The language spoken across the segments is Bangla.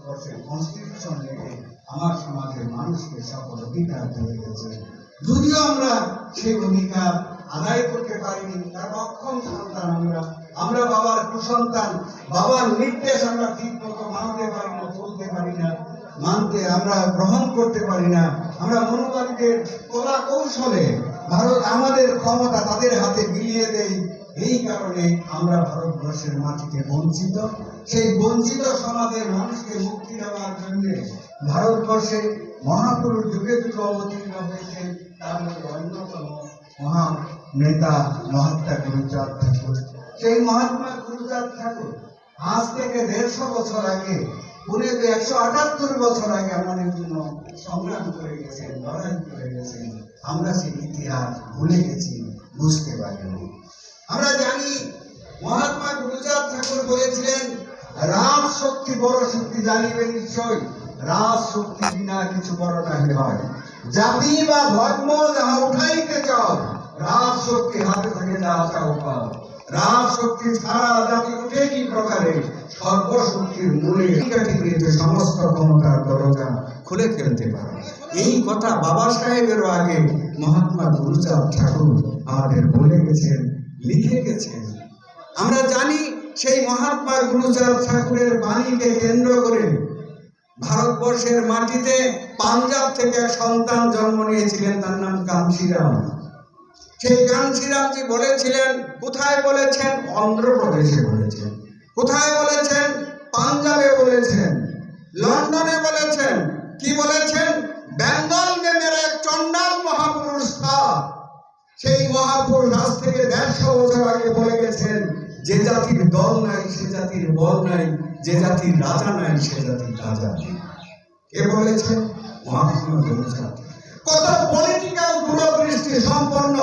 ভারতবর্ষের কনস্টিটিউশন থেকে আমার সমাজের মানুষকে সকল অধিকার দিয়ে গেছে। যদিও আমরা সেই অধিকার আদায় করতে পারিনি, তার অক্ষম সন্তান আমরা বাবার কুসন্তান, বাবার নির্দেশ আমরা ঠিক মতো মানতে পারি না, চলতে পারি না, আমরা গ্রহণ করতে পারি না। আমরা মনোবাদীদের কলা কৌশলে ভারত আমাদের ক্ষমতা তাদের হাতে বিলিয়ে দেই। এই কারণে আমরা ভারতবর্ষের মাটিতে বঞ্চিত। সেই বঞ্চিত সমাজের মানুষকে মুক্তি দেওয়ার জন্য ভারতবর্ষে মহাপুরুষ যুগে যুগে অবতীর্ণ হয়েছেন। তার মধ্যে অন্যতম মহান নেতা মহাত্মা গুরুচাঁদ ঠাকুর। সেই মহাত্মা গুরুচাঁদ ঠাকুর আজ থেকে 150 বছর আগে, পুনে 178 বছর আগে আমাদের জন্য সংগ্রাম করে গেছেন, লড়াই করে গেছেন। আমরা সেই ইতিহাস ভুলে গেছি, বুঝতে পারিনি। আমরা জানি মহাত্মা গুরুচাঁদ ঠাকুর বলেছিলেন, রাজ শক্তি বড় শক্তি জানিবে নিশ্চয়, রাজ শক্তি বিনা কিছু বড় নাহি হয়। জাতি বা ধর্ম যাহা উঠাইতে চাও, রাজ শক্তি হাতে থাকে যাহা চাও পাও। রাজ শক্তি ছাড়া জাতি উঠে কি প্রকারে? সর্বশক্তির মূলে পৃথিবীতে সমস্ত ক্ষমতার দরজা খুলে ফেলতে পারে। এই কথা বাবা সাহেবেরও আগে মহাত্মা গুরুচাঁদ ঠাকুর আমাদের বলে গেছেন, লিখে গেছেন। আমরা জানি সেই মহাত্মা গুরুচাঁদ ঠাকুরের বাণীকে কেন্দ্র করে ভারতবর্ষের মাটিতে পাঞ্জাব থেকে এক সন্তান জন্ম নিয়েছিলেন, তার নাম কানশিরাম। সেই কানশিরামজি বলেছিলেন, কোথায় বলেছেন? অন্ধ্রপ্রদেশে বলেছেন। কোথায় বলেছেন? পাঞ্জাবে বলেছেন, লন্ডনে বলেছেন। কি বলেছেন? বেঙ্গল মে মেরা এক চন্ডাল মহাপুরুষ থা। সেই মহাপুরুষ আজ থেকে 150 বছর আগে বলে গেছেন, যে জাতির দল নাই সে জাতির বল নাই, যে জাতির রাজা নাই সে জাতির রাজা নেই। কে বলেছেন? মহাত্মা গুরুচাঁদ। কত পলিটিক্যাল দূরদৃষ্টি সম্পন্ন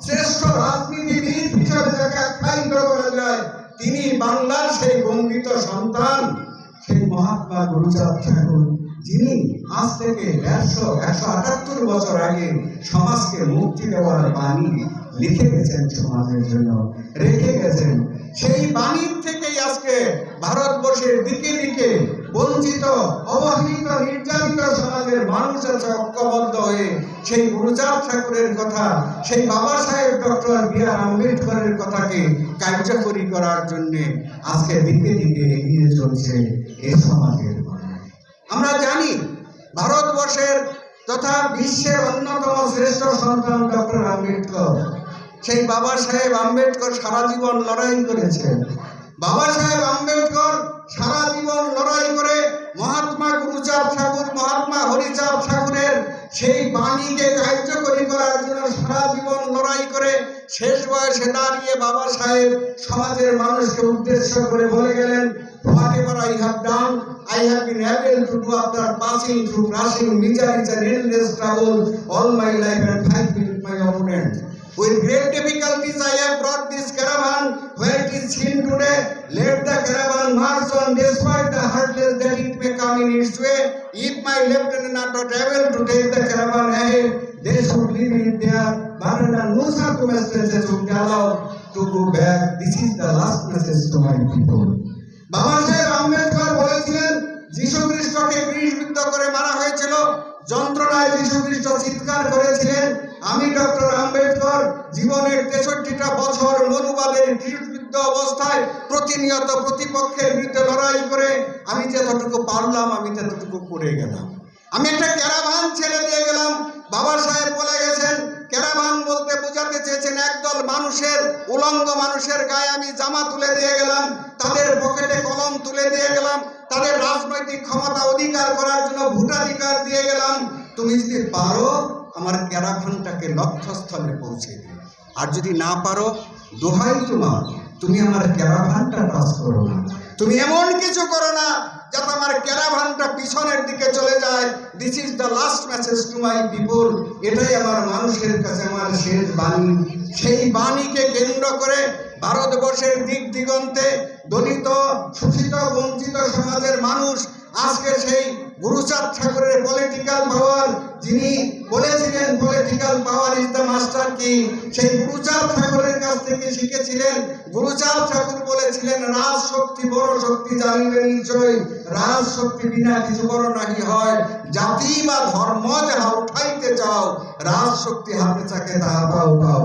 শ্রেষ্ঠ রাজনীতিবিদ হিসেবে যাকে আখ্যায়িত করা যায়, তিনি বাংলার সেই বঙ্গিত সন্তান, সেই মহাত্মা গুরুচাঁদ ঠাকুর, যিনি আজ থেকে 178 বছর আগে সমাজকে মুক্তি দেওয়ার বাণী লিখে গেছেন, সমাজের জন্য রেখে গেছেন। সেই বাণীর থেকেই আজকে ভারতবর্ষের দিকে দিকে বঞ্চিত, অবহেলিত, নির্যাতিত সমাজের মানুষ আছে ঐক্যবদ্ধ হয়ে সেই গুরুচাঁদ ঠাকুরের কথা, সেই বাবা সাহেব ডক্টর বি.আর. আম্বেদকরের কথাকে কার্যকরী করার জন্য আজকে দিকে দিকে এগিয়ে চলছে এই সমাজের মানুষ। আমরা জানি ভারতবর্ষের তথা বিশ্বের অন্যতম শ্রেষ্ঠ সন্তান ডক্টর আম্বেদকর। সেই বাবা সাহেব আম্বেদকর সারা জীবন লড়াই করেছেন। বাবা সাহেব আম্বেদকর সারা জীবন লড়াই করে মহাত্মা গুরুচাঁদ ঠাকুর, মহাত্মা হরিচাঁদ ঠাকুরের সেই বাণীকে কার্যকরী করার জন্য সারা জীবন লড়াই করে শেষ বয়সে দাঁড়িয়ে বাবা সাহেব সমাজের মানুষকে উদ্দেশ্য করে বলে গেলেন, whatever I have done, I have been able to do after passing through crushing miseries and endless trouble all my life and fight with my opponents. With great difficulties I have brought this caravan where it is seen today. Let the caravan march on despite the hurdles that it may come in its way. If my lieutenant are not able to take the caravan ahead, they should leave it there. But under no circumstances should be allowed to go back. This is the last message to my people. বাবা সাহেব আম্বেদকর বলেছিলেন, যীশু খ্রিস্টকে ক্রুশবিদ্ধ করে মারা হয়েছিল, যন্ত্রণায় যীশু খ্রিস্ট চিৎকার করেছিলেন। আমি ডক্টর আম্বেদকর জীবনের 63টা বছর মনুবাদের ক্রুশবিদ্ধ অবস্থায় প্রতিনিয়ত প্রতিপক্ষের বিরুদ্ধে লড়াই করে আমি যতটুকু পারলাম আমি ততটুকু করে গেলাম। আমি একটা ক্যারাভান ছেড়ে দিয়ে গেলাম। বাবা সাহেব বলে গেছেন, ক্যারাভান বলতে বোঝাতে চেয়েছেন একদল মানুষের, উলঙ্গ মানুষের গায়ে আমি জামা তুলে দিয়ে গেলাম, তাদের পকেটে কলম তুলে দিয়ে গেলাম, তাদের রাজনৈতিক ক্ষমতা অধিকার করার জন্য ভোটাধিকার দিয়ে গেলাম। তুমি যদি পারো আমার ক্যারাভানটাকে লক্ষ্যস্থলে পৌঁছে দিও, আর যদি না পারো দোহাই তোমার, তুমি আমার ক্যারাভানটা টাচ করো না, তুমি এমন কিছু করো না যাতে আমার ক্যারাভানটা পিছনের দিকে চলে যায়। This is the last message to my people. এটাই আমার মানুষের কাছে আমার শেষ বাণী। সেই বাণীকে কেন্দ্র করে ভারতবর্ষের দিক দিগন্তে দলিত, শোষিত, বঞ্চিত সমাজের মানুষ আজকে সেই গুরুচাঁদ ঠাকুরের পলিটিক্যাল পাওয়ার, যিনি বলেছিলেন political power is the master কি, সেই গুরুচাঁদ ঠাকুরের কাছ থেকে শিখেছিলেন। গুরুচাঁদ ঠাকুর বলেছিলেন, রাজ শক্তি বড় শক্তি জানিবে নিশ্চয়, রাজ শক্তি বিনা কিছু বড় নাহি হয়, জাতি বা ধর্ম যাহা উঠাইতে চাও, রাজ শক্তি হাতে চাকে তাহা পাও পাও।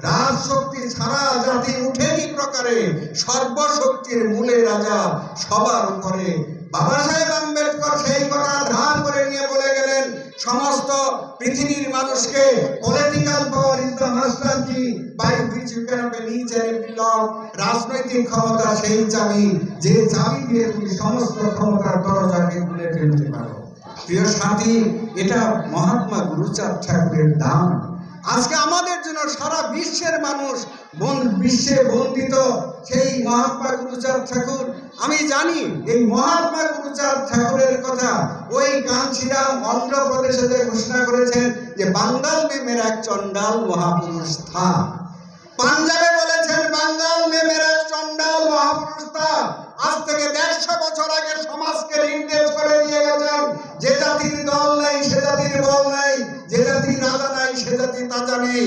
রাজ শক্তি ছাড়া জাতি উঠেনি প্রকারে, সর্বশক্তির মূলে রাজা সবার উপরে। বাবা সাহেব আম্বেদকর সেই কথা ধার করে নিয়ে বলে গেলেন সমস্ত পৃথিবীর মানুষকে, political power is the master key by which you can open each and every lock. রাজনৈতিক ক্ষমতা সেই চাবি, যে চাবি দিয়ে তুমি সমস্ত ক্ষমতার দরজাকে খুলে ফেলতে পারো। প্রিয় সাথী, এটা মহাত্মা গুরুচাঁদ ঠাকুরের দান। আজকে আমাদের জন্য সারা বিশ্বের মানুষ বিশ্বে বন্দিত সেই মহাত্মা গুরুচাঁদ ঠাকুর। আমি জানি এই মহাত্মা গুরুচাঁদ ঠাকুরের কথা ওই কাঞ্চিরাম অন্ধ্রপ্রদেশে ঘোষণা করেছেন যে বাঙ্গাল में मेरा एक चंडाल महापुरुष था। পাঞ্জাবে বলেছেন বাঙ্গাল में मेरा एक चंडाल महापुरुष था। আজ থেকে 150 বছর আগে সমাজকে নির্দেশ করে দিয়ে গেছেন, যে জাতির দল নেই সে জাতির বল নেই, যে জাতির রাজা নাই সে জাতির তাজা নেই।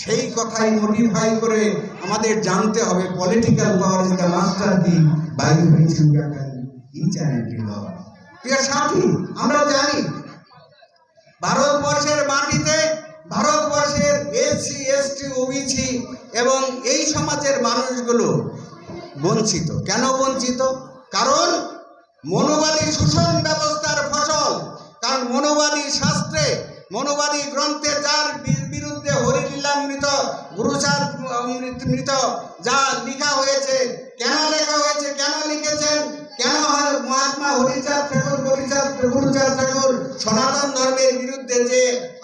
সেই কথাই মডিফাই করে আমাদের জানতে হবে political power is the master key by which you can each and every lock. প্রিয় সাথী, আমরা জানি ভারতবর্ষের মাটিতে ভারতবর্ষের এসসি এসটি ওবিসি এবং এই সমাজের মানুষগুলো বঞ্চিত। কেন বঞ্চিত? কারণ মনোবাদী শোষণ ব্যবস্থার ফসল। কারণ মনোবাদী শাস্ত্রে, মনোবাদী গ্রন্থে যার বিরুদ্ধে হরিলীলামৃত গুরুচাঁদ মৃত যা লেখা হয়েছে, কেন লেখা হয়েছে, কেন লিখেছেন, কেন মহাত্মা হরিচাঁদ ঠাকুর গুরুচাঁদ ঠাকুর সনাতন ধর্মের বিরুদ্ধে যে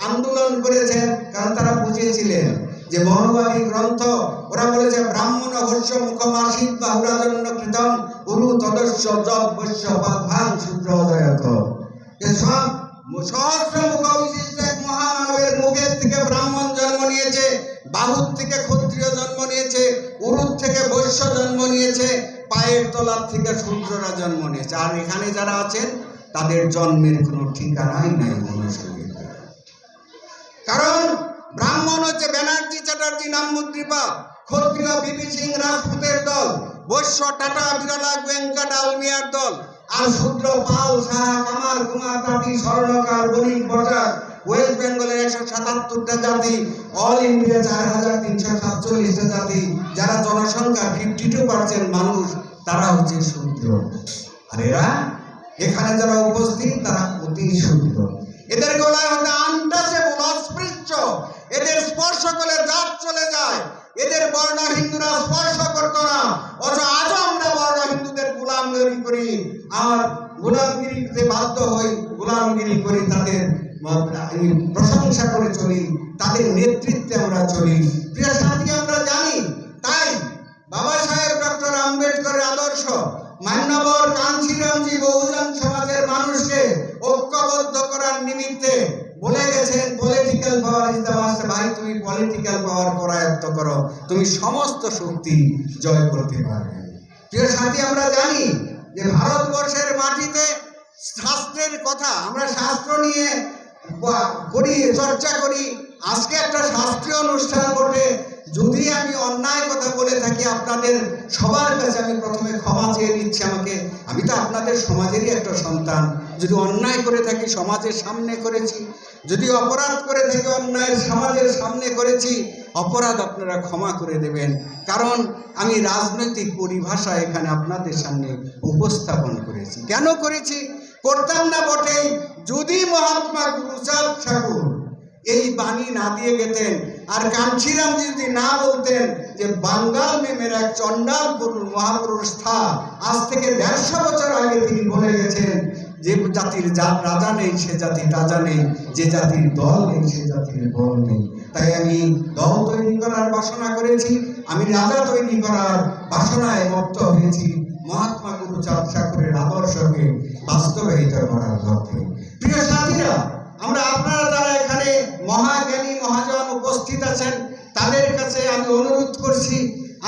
আন্দোলন করেছেন, কারণ তারা বুঝিয়েছিলেন যে মনোবাদী গ্রন্থ, ওরা বলেছে ব্রাহ্মণ হর্ষ মুখমাসিত বাহুরাজন্য কৃতম গুরু তদস্য জব বৈশ্য ভাং শূদ্রোদয়ত। সব সহস্র মুখ বিশিষ্ট এক মহামানবের মুখের থেকে ব্রাহ্মণ জন্ম নিয়েছে, বাহুর থেকে ক্ষত্রিয় জন্ম নিয়েছে, উরুর থেকে বৈশ্য জন্ম নিয়েছে, পায়ের তলার থেকে শূদ্ররা জন্ম নিয়েছে। আর এখানে যারা আছেন তাদের জন্মের কোনো ঠিকানাই নাই মনুষ্যের। কারণ ব্রাহ্মণ হচ্ছে ব্যানার্জি চ্যাটার্জি নামমুদ্রিপা, ক্ষত্রিয় বিপি সিং রাজপুতের দল, বৈশ্য টাটা বিরলা গোয়েঙ্কা ডালমিয়ার দল, আর শূদ্র পাল সাহা কামার কুমার তাঁতি স্বর্ণকার বণিক বজার। ওয়েস্ট বেঙ্গলের 177টা জাতি, অল ইন্ডিয়া 4347টা জাতি, যারা জনসংখ্যা 52% মানুষ, তারা হচ্ছে শূদ্র। আর এরা এখানে যারা উপস্থিত তারা অতি শূদ্র। এদের গলায় হতে আনটাচেবল, অস্পৃশ্য, এদের স্পর্শ করলে জাত চলে যায়। এদের বর্ণ হিন্দুরা স্পর্শ করতো না, অথচ আজও আমরা বর্ণ হিন্দুদের গোলামগিরি করি, আর গোলামগিরিতে বাধ্য হই, গোলামগিরি করি, তাদের প্রশংসা করে চলি, তাদের নেতৃত্বে আমরা চলি। প্রিয় সাথী, আমরা জানি, তাই বাবা সাহেব ডক্টর আম্বেদকরের আদর্শ মান্যবর কাঞ্চিরামজি বহুজন সমাজের মানুষকে ঐক্যবদ্ধ করার নিমিত্তে বলে গেছেন political power is the master. ভাই, তুমি পলিটিক্যাল পাওয়ার করায়ত্ত করো, তুমি সমস্ত শক্তি জয় করতে পারবে। প্রিয় সাথী, আমরা জানি যে ভারতবর্ষের মাটিতে শাস্ত্রের কথা, আমরা শাস্ত্র নিয়ে করি, চর্চা করি। আজকে একটা শাস্ত্রীয় অনুষ্ঠান ঘটে, যদি আমি অন্যায় কথা বলে থাকি আপনাদের সবার কাছে আমি প্রথমে ক্ষমা চেয়ে নিচ্ছি। আমি তো আপনাদের সমাজেরই একটা সন্তান। যদি অন্যায় করে থাকি সমাজের সামনে করেছি, যদি অপরাধ করে থাকি অন্যায় সমাজের সামনে করেছি, অপরাধ আপনারা ক্ষমা করে দেবেন। কারণ আমি রাজনৈতিক পরিভাষা এখানে আপনাদের সামনে উপস্থাপন করেছি। কেন করেছি? করতাম না বটেই, যদি মহাত্মা গুরুচাঁদ ঠাকুর এই বাণী না দিয়ে গেতেন, আর কাঞ্চিরাম যদি না বলতেন যে বাঙ্গাল में मेरा एक चंडाल মহাপুরুষ था, আজ থেকে 150 বছর আগে তিনি বলে গেছেন যে জাতির রাজা নেই সে জাতি রাজা নেই, যে জাতির দল নেই সে জাতির বল নেই। তাই আমি দল তৈরি করার বাসনা করেছি, আমি রাজা তৈরি করার বাসনায় মত্ত হয়েছি, মহাত্মা গুরুচাঁদ ঠাকুরের আদর্শকে বাস্তবায়িত করার লক্ষ্যে। প্রিয় সাথীরা, আমরা আপনারা যারা এখানে মহাজ্ঞানী মহাজন উপস্থিত আছেন, তাদের কাছে আমি অনুরোধ করছি,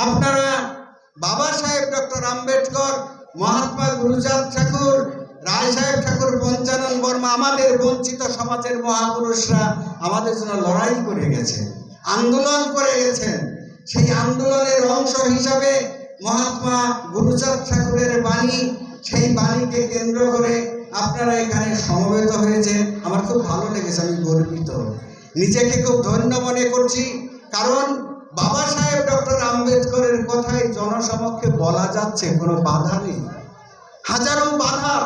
আপনারা বাবা সাহেব ডক্টর আম্বেদকর, মহাত্মা গুরুচাঁদ ঠাকুর, রায় সাহেব আমাদের বঞ্চিত সমাজের মহাপুরুষরা আমাদের জন্য লড়াই করে গেছেন, আন্দোলন করে গেছেন। সেই আন্দোলনের অংশ হিসাবে মহাত্মা গুরুচাঁদ ঠাকুরের বাণী, সেই বাণীকে কেন্দ্র করে আপনারা এখানে সমবেত হয়েছে। আমার খুব ভালো লেগেছে, আমি গর্বিত, নিজেকে খুব ধন্য মনে করছি। কারণ বাবা সাহেব ডক্টর আম্বেদকরের কথাই জনসমক্ষে বলা যাচ্ছে, কোনো বাধা নেই। হাজারো বাধা,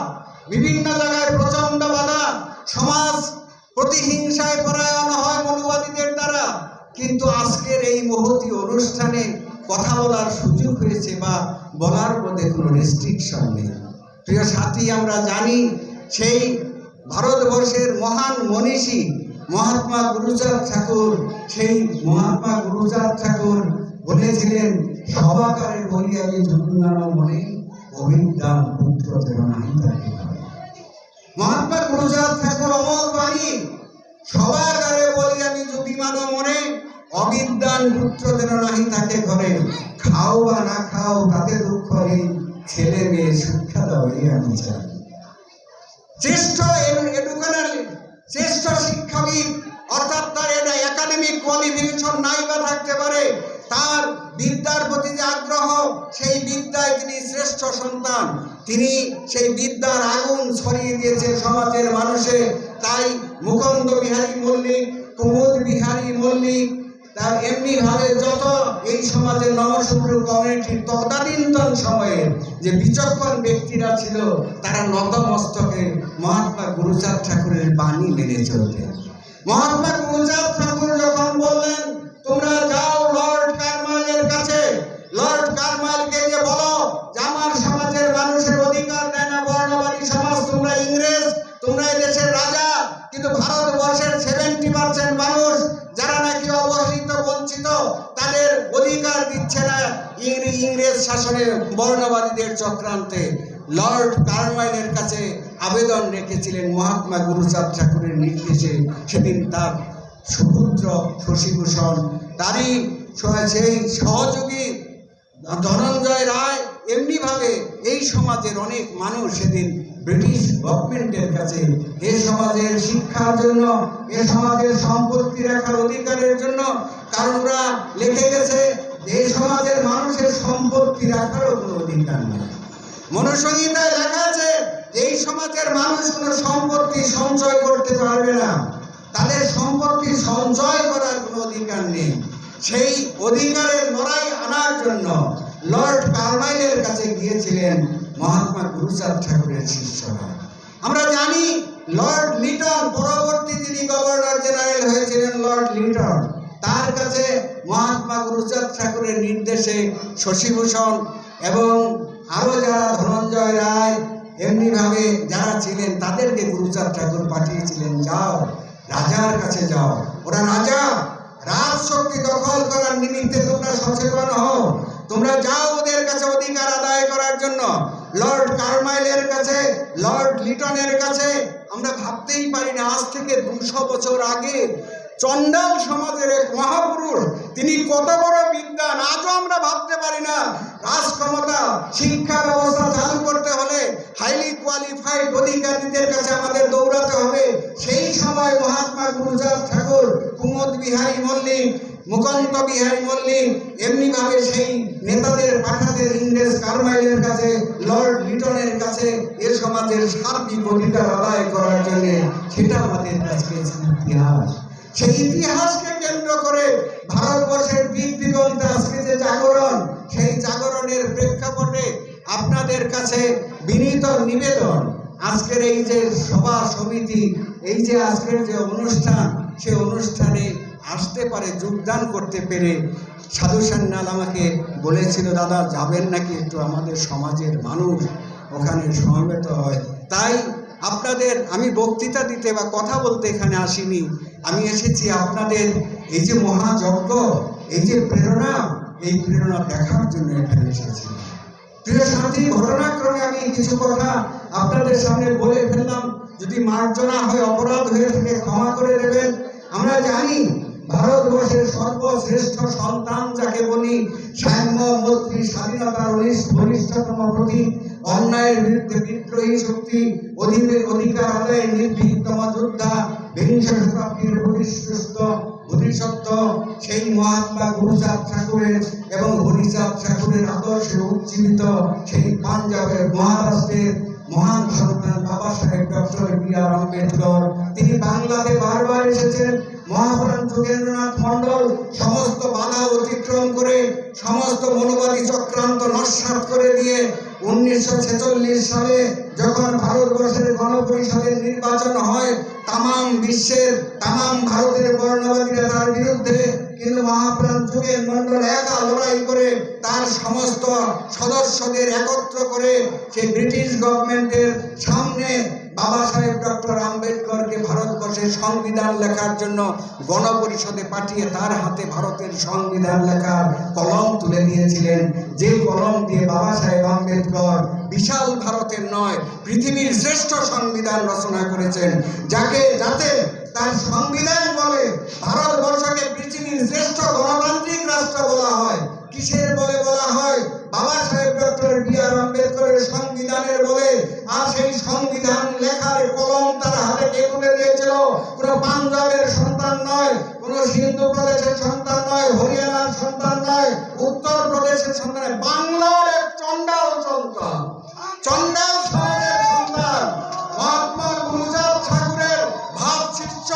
বিভিন্ন জায়গায় প্রচন্ড বাধা, সমাজ প্রতিহিংসায় পরায়ণ হয় মনুবাদীদের দ্বারা, কিন্তু আজকের এই মহতী অনুষ্ঠানে কথা বলার সুযোগ হয়েছে বা বলার মধ্যে কোনো রেস্ট্রিকশন নেই। প্রিয় সাথী, আমরা জানি সেই ভারতবর্ষের মহান মনীষী মহাত্মা গুরুচাঁদ ঠাকুর, সেই মহাত্মা গুরুচাঁদ ঠাকুর বলেছিলেন, সবাকারে বলি আমি জন্মানো মনে, অবিদ্যান পুত্রদের নাই তাকে। মহাত্মা গুরুচাঁদ ঠাকুর অমর বাণী, সবাকারে বলি আমি জন্মানো মনে, অবিদ্যান পুত্রদের নাহি তাকে ঘরে। খাও বা না খাও তাতে দুঃখ নেই, ছেলে মেয়ে শিক্ষা দাও এই আমি চাই। শ্রেষ্ঠ শ্রেষ্ঠ শিক্ষাবিদ, অর্থাৎ তার এটা একাডেমিক কোয়ালিফিকেশন নাই বা থাকতে পারে, তার বিদ্যার প্রতি যে আগ্রহ, সেই বিদ্যায় তিনি শ্রেষ্ঠ সন্তান। তিনি সেই বিদ্যার আগুন ছড়িয়ে দিয়েছেন সমাজের মানুষে। তাই মুকুন্দ বিহারী মল্লিক, কুমুদ বিহারী মল্লিক, তার এমনি ভাবে যত এই সমাজের নবশুভ্র কমিউনিটির তদানীন্তন সময়ের যে বিচক্ষণ ব্যক্তিরা ছিল, তারা নতমস্তকে মহাত্মা গুরুচাঁদ ঠাকুরের বাণী মেনে চলতেন। মহাত্মা গুরুচাঁদ ঠাকুর যখন বললেন, তোমরা যাও লর্ড কারমাইলের কাছে, লর্ড কারমাইলকে যে বলো যে আমার সমাজের মানুষের অধিকার দেয় না বর্ণবাদী সমাজ, তোমরা ইংরেজ, তোমরা এই দেশের রাজা, কিন্তু ভারতবর্ষের 70% মানুষ যারা নাকি অবহেলিত বঞ্চিত, তাদের অধিকার দিচ্ছে না ইংরেজ শাসনে বর্ণবাদীদের চক্রান্তে। লর্ড কারমাইলের কাছে আবেদন রেখেছিলেন মহাত্মা গুরুচাঁদ ঠাকুরের নির্দেশে। সেদিন তার সুপুত্র শশীভূষণ, তারই সেই সহযোগী ধনঞ্জয় রায়, এমনিভাবে এই সমাজের অনেক মানুষ সেদিন ব্রিটিশ গভর্নমেন্টের কাছে এ সমাজের শিক্ষার জন্য, এ সমাজের সম্পত্তি রাখার অধিকারের জন্য, কারণ ওরা লিখে গেছে এই সমাজের মানুষের সম্পত্তি রাখারও কোনো অধিকার নেই। মনুসংহিতায় লেখা আছে এই সমাজের মানুষ কোনো সম্পত্তি সঞ্চয় করতে পারবে না, তাদের সম্পত্তি সঞ্চয় করার কোনো অধিকার নেই। সেই অধিকারের লড়াই আনার জন্য লর্ড কারমাইলের কাছে গিয়েছিলেন মহাত্মা গুরুচাঁদ ঠাকুরের শিষ্যরা। আমরা জানি লর্ড লিটন, পরবর্তী যিনি গভর্নর জেনারেল হয়েছিলেন লর্ড লিটন, তার কাছে মহাত্মা গুরুচাঁদ ঠাকুরের নির্দেশে শশীভূষণ এবং আরো যারা ধনঞ্জয় রায় এমনিভাবে যারা ছিলেন, তাদেরকে গুরুচাঁদ ঠাকুর পাঠিয়েছিলেন, যাও রাজার কাছে যাও, ওরা রাজা, রাজশক্তি দখল করার নিমিত্তে তোমরা সচেতন হও, তোমরা যাও ওদের কাছে অধিকার আদায় করার জন্য। লর্ড কারমাইলের কাছে, লর্ড লিটনের কাছে। আমরা ভাবতেই পারি না, আজ থেকে 200 বছর আগে চন্ডাল সমাজের এক মহাপুরুষ, তিনি কত বড় বিদ্বান, আজও আমরা ভাবতে পারি না। রাজক্ষমতা, শিক্ষা ব্যবস্থা চালু করতে হলে হাইলি কোয়ালিফাইড অধিকারীদের কাছে আমাদের দৌড়াতে হবে। সেই সময় মহাত্মা গুরুচাঁদ ঠাকুর, কুমুদ বিহারী মল্লিক, মুকুন্দ বিহারী মল্লিক এমনিভাবে সেই নেতাদের পাঠাতেন ইংরেজ কারমাইলের কাছে, লর্ড লিটনের কাছে, এ সমাজের সার্বিক অধিকার আদায় করার জন্য। সেটা আমাদের কাছে ইতিহাস। সেই ইতিহাসকে কেন্দ্র করে ভারতবর্ষের দিক দিগন্তে আজকে যে জাগরণ, সেই জাগরণের প্রেক্ষাপটে আপনাদের কাছে বিনীত নিবেদন, আজকের এই যে সভা সমিতি, এই যে আজকের যে অনুষ্ঠান, সেই অনুষ্ঠানে আসতে পারে, যোগদান করতে পেরে সাধু সান্যাল আমাকে বলেছিল, দাদা যাবেন নাকি একটু, আমাদের সমাজের মানুষ ওখানে সমবেত হয়। তাই আপনাদের আমি বক্তৃতা দিতে বা কথা বলতে এখানে আসিনি, আমি এসেছি আপনাদের এই যে মহাযজ্ঞ, এই যে প্রেরণা, এই প্রেরণা দেখার জন্য এখানে এসেছি। প্রিয় সাথী, ঘটনাক্রমে আমি কিছু কথা আপনাদের সামনে বলে ফেললাম, যদি মার্জনা হয়, অপরাধ হয়ে থাকে ক্ষমা করে দেবেন। আমরা জানি ভারতবর্ষের সর্বশ্রেষ্ঠ সন্তান যাকে বলি, সাম্য, মৈত্রী, স্বাধীনতার বলিষ্ঠতম প্রতীক, অন্যায়ের বিরুদ্ধে বিদ্রোহী শক্তি, অধিকার আদায়ের নির্ভীকতম যোদ্ধা, বিংশ শতাব্দীর বোধিসত্ত্ব, সেই মহাত্মা গুরুচাঁদ ঠাকুরের এবং হরিচাঁদ ঠাকুরের আদর্শে উজ্জীবিত সেই পাঞ্জাবের মহারাষ্ট্রের মহান সন্তান বাবা সাহেব ডক্টর বি.আর. আম্বেদকর। তিনি বাংলাতে বারবার এসেছেন। মহাপ্রাণ যোগেন্দ্রনাথ মণ্ডল সমস্ত বাধা অতিক্রম করে, সমস্ত মনোবাদী চক্রান্ত নস্যাৎ করে দিয়ে 1946 সালে যখন ভারতবর্ষের গণপরিষদের নির্বাচন হয়, তামাম বিশ্বের, তামাম ভারতের বর্ণবাদীরা তার বিরুদ্ধে, কিন্তু মহাপ্রাণ যোগেন মণ্ডল একা লড়াই করে তার সমস্ত সদস্যদের একত্র করে সেই ব্রিটিশ গভর্নমেন্টের সামনে বাবা সাহেব ডক্টর আম্বেদকরকে ভারতবর্ষের সংবিধান লেখার জন্য গণপরিষদে পাঠিয়ে তার হাতে ভারতের সংবিধান লেখার কলম তুলে দিয়েছিলেন। যে কলম দিয়ে বাবা সাহেব আম্বেদকর বিশাল ভারতের নয়, পৃথিবীর শ্রেষ্ঠ সংবিধান রচনা করেছেন, যাতে তার সংবিধান বলে ভারতবর্ষকে পৃথিবীর শ্রেষ্ঠ গণতান্ত্রিক রাষ্ট্র বলা হয়। কিসের বলে বলা হয়? বাবা সাহেব ডক্টর বি.আর. আম্বেদকরের সংবিধানের বলে। আর সেই সংবিধান লেখার কলম তার হাতে কে তুলে দিয়েছিল? কোনো পাঞ্জাবের সন্তান নয়, কোনো সিন্ধু প্রদেশের সন্তান নয়, হরিয়ানার সন্তান নয়, উত্তর প্রদেশের সন্তান, বাংলার এক চন্ডাল সন্তান, চন্ডাল সমাজের সন্তান, মহাত্মা গুরুচাঁদ ঠাকুরের ভাব শিষ্য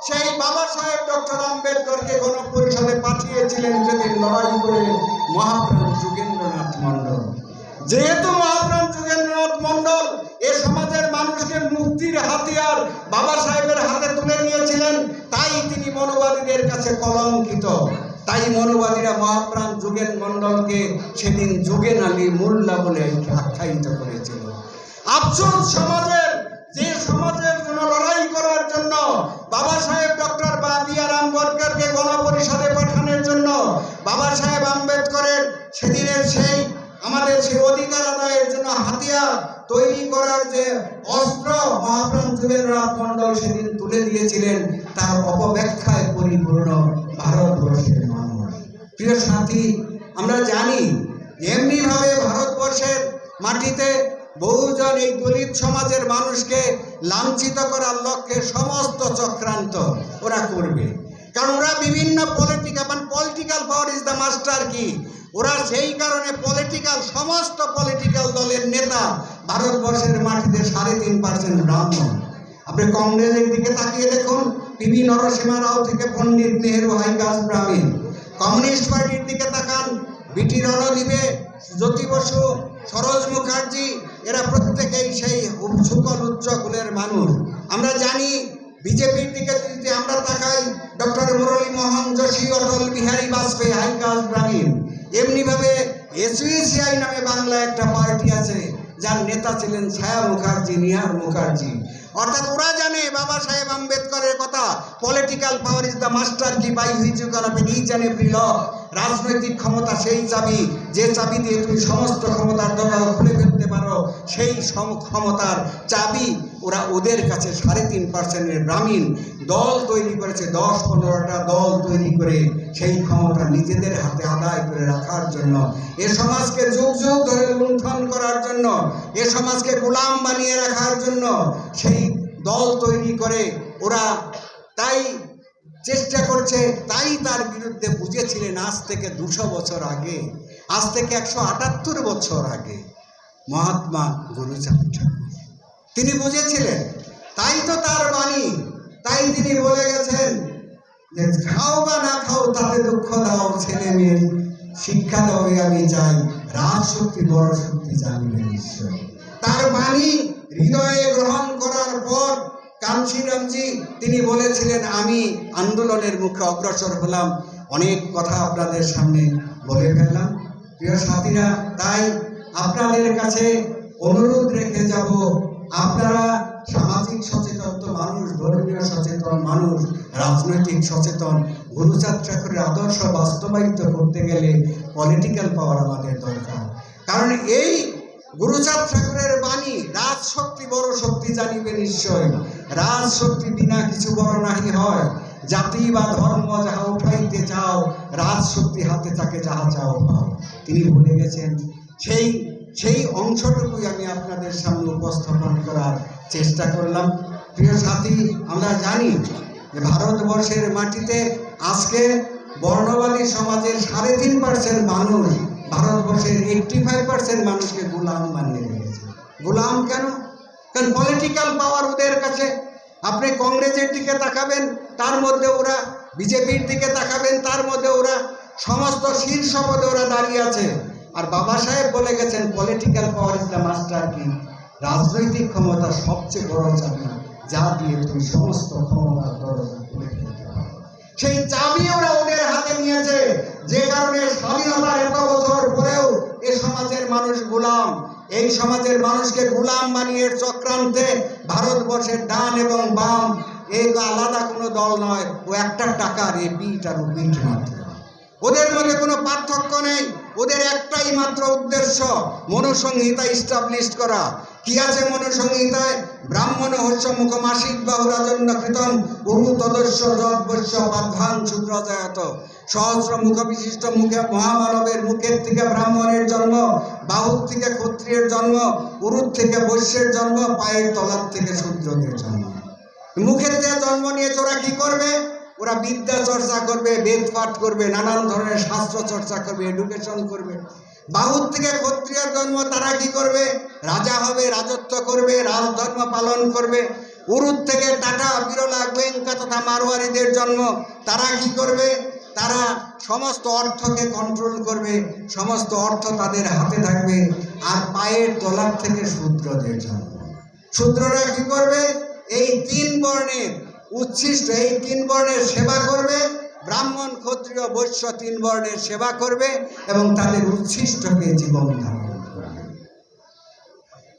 সেই বাবা সাহেব ডক্টর আম্বেদকরকে গণপরিষদে পাঠিয়েছিলেন যেদিন লড়াই করে মহাপ্রাণ যোগেন্দ্রনাথ মণ্ডল। যেহেতু মহাপ্রাণ যোগেন্দ্রনাথ মণ্ডল এ সমাজের মানুষকে মুক্তির হাতিয়ার বাবা সাহেবের হাতে তুলে নিয়েছিলেন, তাই তিনি মনোবাদীদের কাছে কলঙ্কিত। তাই মনোবাদীরা মহাপ্রাণ যোগেন মণ্ডলকে সেদিন যোগেন আলী মোল্লা বলে আখ্যায়িত করেছিল। আফসোস সমাজের, যে সমাজের জন্য লড়াই করার জন্য বাবা সাহেব ডক্টর বি.আর. আম্বেদকরকে গণপরিষদে পাঠানোর জন্য বাবা সাহেব আম্বেদকরের সেদিনের সেই আমাদের সেই অধিকার আদায়ের জন্য হাতিয়ার তৈরি করার যে অস্ত্র মহাপ্রাণ যোগেন্দ্রনাথ মণ্ডল সেদিন তুলে দিয়েছিলেন, তার অপব্যাখ্যায় পরিপূর্ণ ভারতবর্ষের মানুষ। প্রিয় সাথী, আমরা জানি এমনিভাবে ভারতবর্ষের মাটিতে বহুজন এই দলিত সমাজের মানুষকে লাঞ্ছিত করার লক্ষ্যে সমস্ত চক্রান্ত ওরা করবে। কারণ ওরা বিভিন্ন political power is the master কি, ওরা সেই কারণে সমস্ত পলিটিক্যাল দলের নেতা ভারতবর্ষের মাটিতে 3.5% ব্রাহ্মণ। আপনি কংগ্রেসের দিকে তাকিয়ে দেখুন, পি.ভি. নরসিংহ রাও থেকে পণ্ডিত নেহেরু হাই কাস্ট ব্রাহ্মণ। কমিউনিস্ট পার্টির দিকে তাকান, বি.টি. রণদীবে, জ্যোতি বসু, সরোজ মুখার্জি, এরা প্রত্যেকেই সেই সুকল উচ্চ কুলের মানুষ। আমরা জানি বিজেপির দিকে যদি আমরা তাকাই, ডক্টর মুরলী মোহন যোশী, অটল বিহারী বাজপেয়ী হাই কাস্ট ব্রাহ্মণ। এমনিভাবে এসইউসিআই নামে বাংলায় একটা পার্টি আছে যার নেতা ছিলেন ছায়া মুখার্জি, নিহার মুখার্জি। অর্থাৎ ওরা জানে বাবা সাহেব আম্বেদকরের কথা, political power is the master key by which you can open each and every lock. রাজনৈতিক ক্ষমতা সেই চাবি, যে চাবি দিয়ে তুমি সমস্ত ক্ষমতার দরজা খুলে ফেলতে পারো, সেই ক্ষমতার চাবি ওরা ওদের কাছে 3.5% ব্রাহ্মণ দল তৈরি করেছে। 10-15টা দল তৈরি করে সেই ক্ষমতা নিজেদের হাতে আদায় করে রাখার জন্য, এ সমাজকে যুগ যুগ ধরে লুণ্ঠন করার জন্য, এ সমাজকে গোলাম বানিয়ে রাখার জন্য সেই দল তৈরি করে ওরা তাই চেষ্টা করছে। তাই তার বিরুদ্ধে বুঝেছিলেন আজ থেকে 200 বছর আগে, আজ থেকে 178 বছর আগে মহাত্মা গুরুচাঁদ ঠাকুর। তিনি বুঝেছিলেন, তাই তো তার বাণী, তাই তিনি বলে গেছেন যে খাও বা না খাও তাতে দুঃখ দাও, ছেলে মেয়ে শিক্ষা দাও আমি চাই, রাজশক্তি বড় শক্তি জানবে নিশ্চয়। তার বাণী হৃদয়ে গ্রহণ করার পর কাঞ্চীরামজি তিনি বলেছিলেন, আমি আন্দোলনের মুখে অগ্রসর হলাম। অনেক কথা আপনাদের সামনে বলে ফেললাম প্রিয় সাথীরা। তাই আপনাদের কাছে অনুরোধ রেখে যাব, আপনারা সামাজিক সচেতন মানুষ, ধর্মীয় সচেতন মানুষ, রাজনৈতিক সচেতন। গুরুচাঁদ ঠাকুরের আদর্শ বাস্তবায়িত করতে গেলে পলিটিক্যাল পাওয়ার আমাদের দরকার। কারণ এই গুরুচাঁদ ঠাকুরের বাণী, রাজশক্তি বড় শক্তি জানিবে নিশ্চয়, রাজশক্তি বিনা কিছু বড় নাহি হয়। জাতি বা ধর্ম যাহা উঠাইতে চাও, রাজশক্তি হাতে থাকে যাহা চাও পাও। তিনি বলে গেছেন। সেই অংশটুকুই আমি আপনাদের সামনে উপস্থাপন করার চেষ্টা করলাম। প্রিয় সাথী, আমরা জানি যে ভারতবর্ষের মাটিতে আজকে বর্ণবাদী সমাজের 3.5% মানুষ ভারতবর্ষের 85% মানুষকে গোলাম বানিয়ে রেখেছে। গোলাম কেন? কারণ পলিটিক্যাল পাওয়ার ওদের কাছে। আপনি কংগ্রেসের দিকে তাকাবেন, তার মধ্যে ওরা, বিজেপির দিকে তাকাবেন, তার মধ্যে ওরা, সমস্ত শীর্ষ পদে ওরা দাঁড়িয়ে আছে। আর বাবা সাহেব বলে গেছেন, political power is the master কি। রাজনৈতিক ক্ষমতা সবচেয়ে বড় চাবি, যা দিয়ে তুমি সমস্ত ক্ষমতার দরজা খুলে ফেলতে পারো। সেই চাবি ওরা ওদের হাতে নিয়েছে, যে কারণে স্বাধীনতার এত বছর পরেও এ সমাজের মানুষ গোলাম। এই সমাজের মানুষকে গোলাম বানিয়ে চক্রান্তে ভারতবর্ষের ডান এবং বাম এই আলাদা কোনো দল নয়, ও একটা টাকার এ বিট আর ও বিট মাত্র। ওদের মধ্যে কোনো পার্থক্য নেই। ওদের একটাই মাত্র উদ্দেশ্য, মনুসংহিতা ইস্টাবলিশ করা। কি আছে মনুসংহিতায়? ব্রাহ্মণ হস্য মুখ মাসিক বাহু রাজন্য কৃতম উরু তদস্য যদ্বস্য পাধ্যান শূদ্রজায়ত। সহস্র মুখ বিশিষ্ট মুখে মহামানবের মুখের থেকে ব্রাহ্মণের জন্ম, বাহুর থেকে ক্ষত্রিয়ের জন্ম, উরুর থেকে বৈশ্যের জন্ম, পায়ের তলার থেকে শূদ্রদের জন্ম। মুখের থেকে জন্ম নিয়ে ওরা কি করবে? ওরা বিদ্যা চর্চা করবে, বেদ পাঠ করবে, নানান ধরনের শাস্ত্র চর্চা করবে, এডুকেশন করবে। বাহুর থেকে ক্ষত্রিয়ের জন্ম, তারা কি করবে? রাজা হবে, রাজত্ব করবে, রাজধর্ম পালন করবে। উরুর থেকে টাটা, বিরলা, গোয়েঙ্কা তথা মারোয়ারিদের জন্ম, তারা কি করবে? তারা সমস্ত অর্থকে কন্ট্রোল করবে, সমস্ত অর্থ তাদের হাতে থাকবে। আর পায়ের তলার থেকে শূদ্রদের জন্ম। শূদ্ররা কি করবে? এই 3 বর্ণের উচ্ছিষ্ট, এই 3 বর্ণের সেবা করবে। ব্রাহ্মণ, ক্ষত্রিয়, বৈশ্য 3 বর্ণের সেবা করবে এবং তাদের উচ্ছিষ্টকে জীবন ধারণ করবে।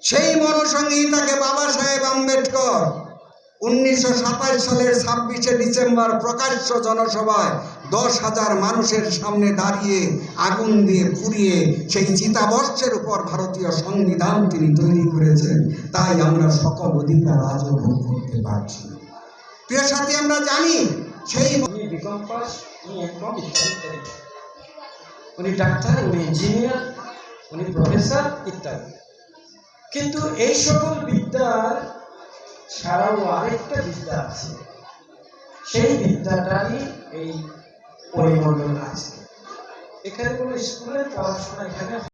সেই মনুসংহিতাকে বাবা সাহেব আম্বেদকর 1927 সালের 26শে ডিসেম্বর প্রকাশ্য জনসভায় 10,000 মানুষের সামনে দাঁড়িয়ে আগুন দিয়ে পুড়িয়ে সেই চিতাবর্ষের উপর ভারতীয় সংবিধান তিনি তৈরি করেছেন। তাই আমরা সকল অধিকার আজও ভোগ করতে পারছি। প্রিয় সাথী, আমরা জানি সেই বিকম পাস, উনি একদম ইত্যাদি, উনি ডাক্তার, উনি ইঞ্জিনিয়ার, উনি প্রফেসর ইত্যাদি। কিন্তু এই সকল বিদ্যার ছাড়াও আরেকটা বিদ্যা আছে, সেই বিদ্যাটাই এই পরিমণ্ডল আছে। এখানে কোনো স্কুলের পড়াশোনা এখানে